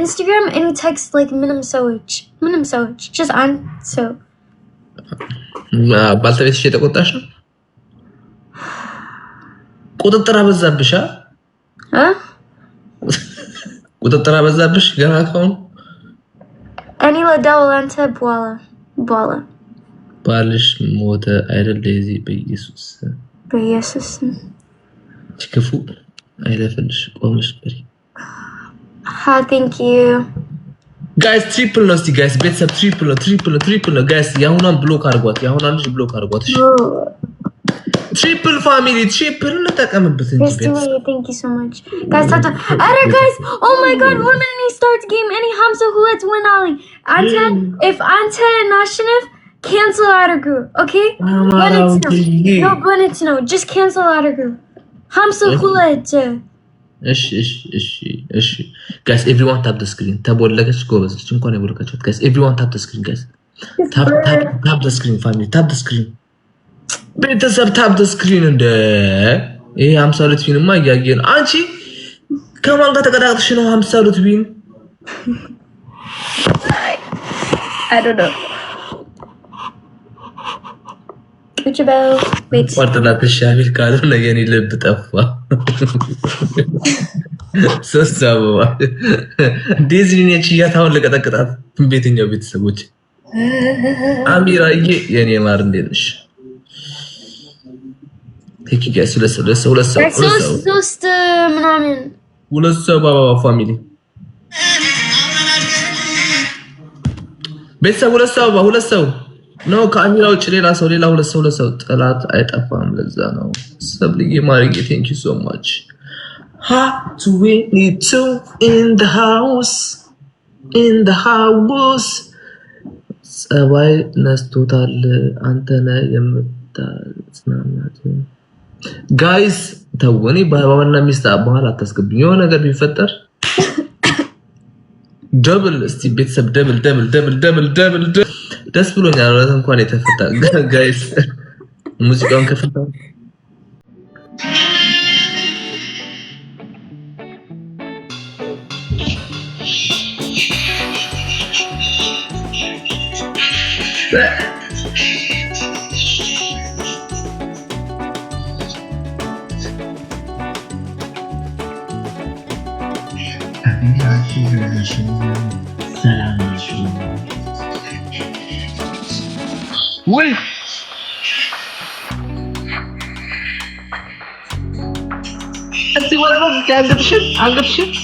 Instagram and he texts like minimum sewage. Just on so. ባልተቤት እሺ ተቆጣሽ ነው ቁጥጥር አበዛብሽ ቁጥጥር አበዛብሽ ገና ካሁን እኔ ለዳው አንተ በኋላ ባልሽ ሞተ አይደል ለዚህ በኢየሱስ ትክፉ አይለፈልሽ ቆምሽ ቀሪ thank you guys triple ነው guys ቤተሰብ triple ነው guys ያሁናን ብሎክ አርጓት ያሁናን ልጅ ብሎክ አርጓት እሺ triple family triple ለተቀመበት እንጂ ቤተሰብ thank you so much guys guys oh my god one minute he starts game any Hamza who let's win Ali Anta if Anta Nashinif cancel out of group okay but it's no just cancel out of group Hamza who let's እሺ guys everyone tap the screen ተቦለገች ጎበዝች እንኳን ይወርካችሁ guys everyone tap the screen guys tap the screen family tap the screen ቤተሰብ tap the screen እንደ ይሄ 52 ቢንማ ያያየን አንቺ ከማን ጋር ተቀዳቅተሽ ነው 52 ቢን I don't know Kuchbel wait ወርደላት ሻሚል ካለ ለየኔ ልብ ጠፋ ሰሰበዋ ዲዝኒ ነች ያታውን ለቀጠቅጣት ቤተኛው ቤተሰቦች አሚራዬ የኔ ማር እንደነሽ ቴክ ጋይስ ሁለት ምናምን ሁለት ሰው ባባ ፋሚሊ ቤተሰብ ሁለት ሰው ነው ከአሚራ ውጭ ሌላ ሁለት ሰው ጠላት አይጠፋም ለዛ ነው ሰብልዬ ማርዬ ቴንክ ዩ ሶ ማች ha 22 in the house ሰባይ ነስቶታል አንተነ የምታጽናናት ጋይስ ተወኒ ባባና ሚስት በኋላ አታስገብኝ የሆነ ነገር ቢፈጠር ደብል እስቲ ቤተሰብ ደብል ደስ ብሎኛል አላህ እንኳን የተፈታ ጋይስ ሙዚቃውን ከፈታ Wait. See what was the shit?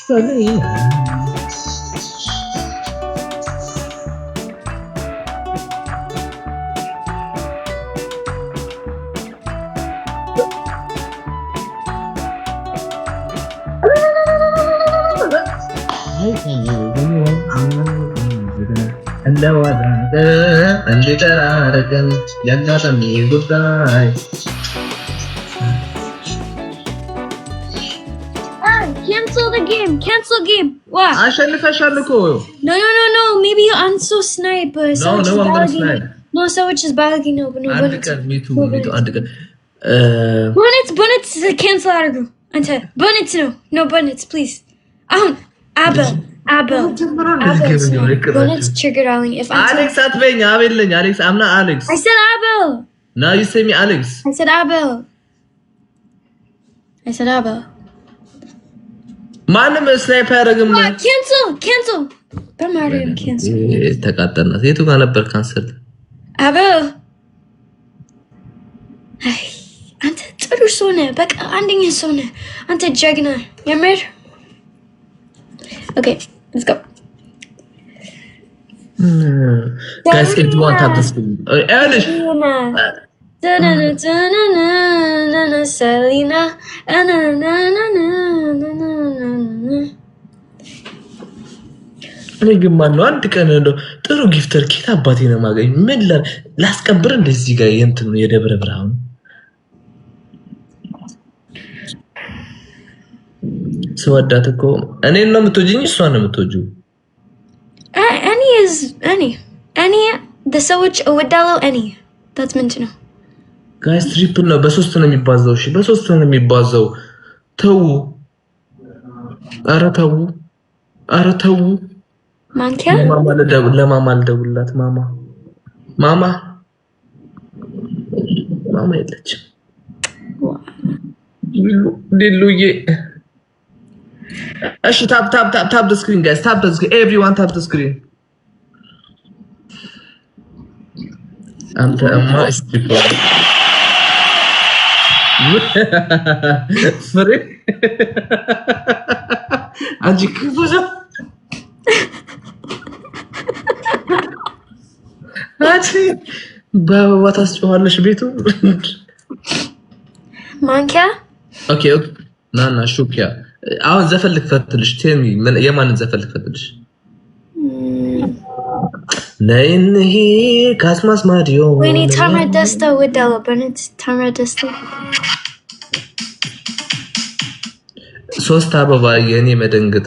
Sunny. Cancel game. What? No. Maybe I'm so snipe. No, I'm gonna snipe. No, so which is bagging. No, but no. Me too. Bunnets, cancel out of group. Bunnets, no, Bunnets, please. Abel. Bunnets triggered Arling. If Alex, Alex, I'm not Alex. I said Abel. Now you say me Alex. I said Abel. ማንም ስናይፐር ያደርግም ነው cancel በማርያም cancel ተቃጠልና የቱ ጋር ነበር ካንሰል አበው አይ አንተ ጥሩ ሰው ነህ በቃ አንደኛ ሰው ነህ አንተ ጀግና የምር okay let's go guys if you want to have this Alish Selena እኔ ግን ማነው አንድ ቀን እንደው ጥሩ ጊፍተር ኬት አባቴ ነው ማገኝ ምን ላስቀብር እንደዚህ ጋር የእንትኑ የደብረ ብርሃን ስወዳት እኮ እኔን ነው የምትወጂኝ እሷን ነው የምትወጂው እኔ the ሰዎች እወዳለሁ እኔ that's meant to know ጋይስ ትሪፕል ነው በ3 ነው የሚባዛው እሺ በ3 ነው የሚባዛው ተው ኧረ ተው ማንኪያ ለማማ ልደውልላት ማማ የለችም ሊሉዬ እሺ ታፕ the screen guys tap the screen everyone tap the screen አንተ እማ እስኪ ፍሬ አንቺ ክፉዛ አንቺ በአበባ ታስጨዋለሽ ቤቱ ማንኪያ ኦኬ ናና ሹኪያ አሁን ዘፈን ልክፈትልሽ ቴሚ የማንን ዘፈን ልክፈትልሽ ነይንሂ ካስማስ ማዲዮ ወይኔ ታምራ ደስታ ወዳለ በእውነት ታምራ ደስታ ሶስት አበባ የኔ መደንግጥ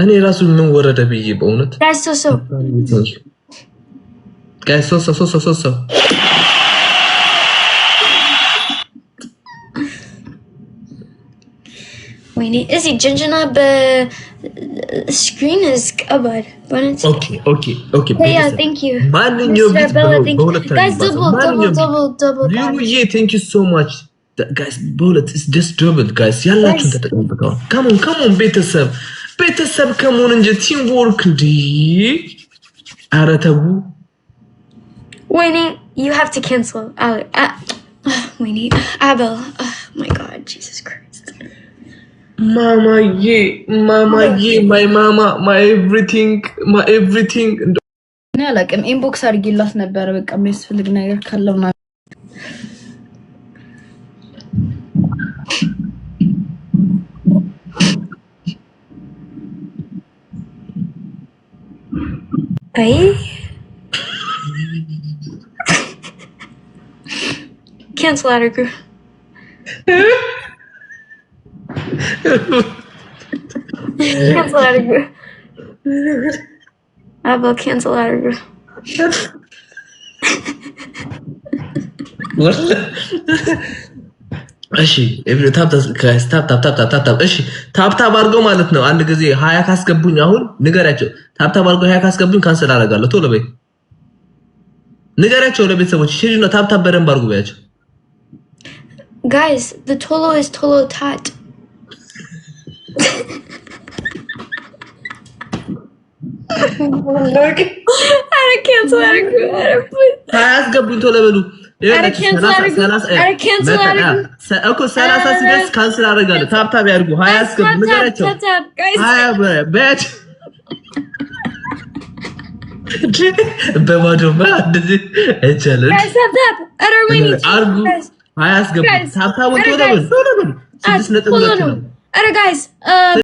እኔ ራሱ ምን ወረደ ብዬ በእውነት ጋይስ ሶ ወይኔ እዚህ ጅንጅና በስክሪን is ከባድ በእውነት ኦኬ yeah thank you ማንኛውም guys double ሊሉዬ thank you so much guys bullet is just double guys ያላችሁን ተጠቅሙበታው come on ቤተሰብ come on እንጂ team work እንዴ ኧረ ተው ወይኔ you have to cancel ወይኔ Abel oh my god Jesus Christ Mamaye, my mama, my everything. እኔ አላውቅም ኢንቦክስ አድርጊላት ነበር በቃ የሚያስፈልግ ነገር ካለውና አይ cancel አድርጉ cancel አድርጉ አበል cancel አድርጉ እሺ ታፕ እሺ ታፕ አድርገው ማለት ነው አንድ ጊዜ 20 ካስገቡኝ አሁን ንገራቸው ታፕ አድርገው 20 ካስገቡኝ ካንሰል አደርጋለሁ ቶሎ በይ ንገራቸው ለቤተሰቦች እሺ ነው ታፕ በደንብ አድርጉ በያቸው guys the tolo is tolo tat look I cancel please አስገቡኝ ቶሎ በሉ እኮ 30 ሲደርስ ካንሰል አደርጋለሁ ታፕ ያድርጉ 20 አስገቡ ንገራቸው 20 በያቸው በማዶማ እንደዚህ አይቻልም guys tap አርጉ 20 አስገቡ ታፕ ቶሎ በሉ 6 ነጥብ ነው guys